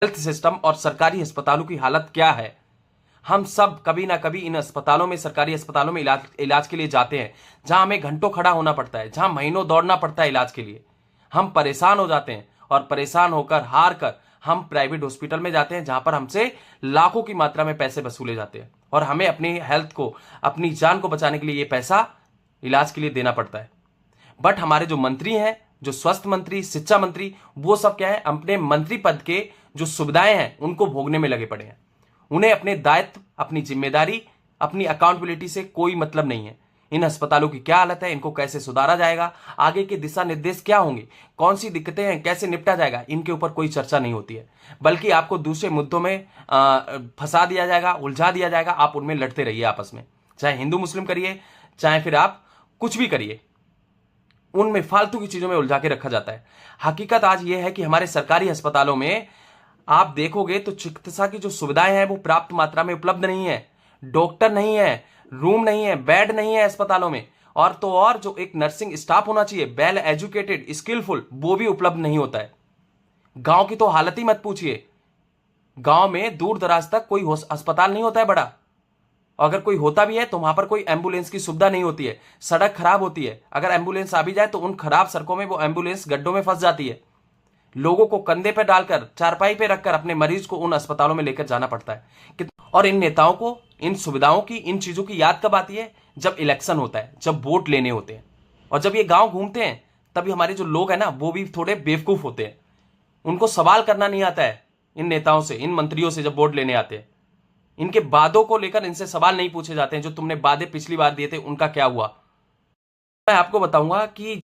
Health system और सरकारी अस्पतालों की हालत क्या है। हम सब कभी ना कभी इन अस्पतालों में, सरकारी अस्पतालों में इलाज के लिए जाते हैं, जहां हमें घंटों खड़ा होना पड़ता है, जहां महीनों दौड़ना पड़ता है इलाज के लिए। हम परेशान हो जाते हैं और परेशान होकर, हार कर हम प्राइवेट हॉस्पिटल में जाते हैं, जहां पर हमसे लाखों की मात्रा में पैसे वसूले जाते हैं और हमें अपनी हेल्थ को, अपनी जान को बचाने के लिए ये पैसा इलाज के लिए देना पड़ता है। बट हमारे जो मंत्री हैं, जो स्वास्थ्य मंत्री, शिक्षा मंत्री, वो सब क्या है, अपने मंत्री पद के जो सुविधाएं हैं उनको भोगने में लगे पड़े हैं। उन्हें अपने दायित्व, अपनी जिम्मेदारी, अपनी अकाउंटेबिलिटी से कोई मतलब नहीं है। इन अस्पतालों की क्या हालत है, इनको कैसे सुधारा जाएगा, आगे के दिशा निर्देश क्या होंगे, कौन सी दिक्कतें हैं, कैसे निपटा जाएगा, इनके ऊपर कोई चर्चा नहीं होती है। बल्कि आपको दूसरे मुद्दों में फंसा दिया जाएगा, उलझा दिया जाएगा। आप उनमें लड़ते रहिए आपस में, चाहे हिंदू मुस्लिम करिए, चाहे फिर आप कुछ भी करिए, उनमें फालतू की चीजों में उलझा के रखा जाता है। हकीकत आज यह है कि हमारे सरकारी अस्पतालों में आप देखोगे तो चिकित्सा की जो सुविधाएं हैं वो पर्याप्त मात्रा में उपलब्ध नहीं है। डॉक्टर नहीं है, रूम नहीं है, बेड नहीं है अस्पतालों में, और तो और जो एक नर्सिंग स्टाफ होना चाहिए, वेल एजुकेटेड, स्किलफुल, वो भी उपलब्ध नहीं होता है। गांव की तो हालत ही मत पूछिए। गांव में दूर दराज तक कोई अस्पताल नहीं होता है बड़ा, अगर कोई होता भी है तो वहां पर कोई एम्बुलेंस की सुविधा नहीं होती है। सड़क खराब होती है, अगर एम्बुलेंस आ भी जाए तो उन खराब सड़कों में वो एम्बुलेंस गड्ढों में फंस जाती है। लोगों को कंधे पर डालकर, चारपाई पे रखकर अपने मरीज को उन अस्पतालों में लेकर जाना पड़ता है। और इन नेताओं को इन सुविधाओं की, इन चीजों की याद कब आती है? जब इलेक्शन होता है, जब वोट लेने होते हैं। और जब ये गांव घूमते हैं तभी हमारे जो लोग हैं ना, वो भी थोड़े बेवकूफ होते हैं। उनको सवाल करना नहीं आता है इन नेताओं से, इन मंत्रियों से। जब वोट लेने आते हैं, इनके वादों को लेकर इनसे सवाल नहीं पूछे जाते हैं, जो तुमने वादे पिछली बार दिए थे उनका क्या हुआ। मैं आपको बताऊंगा कि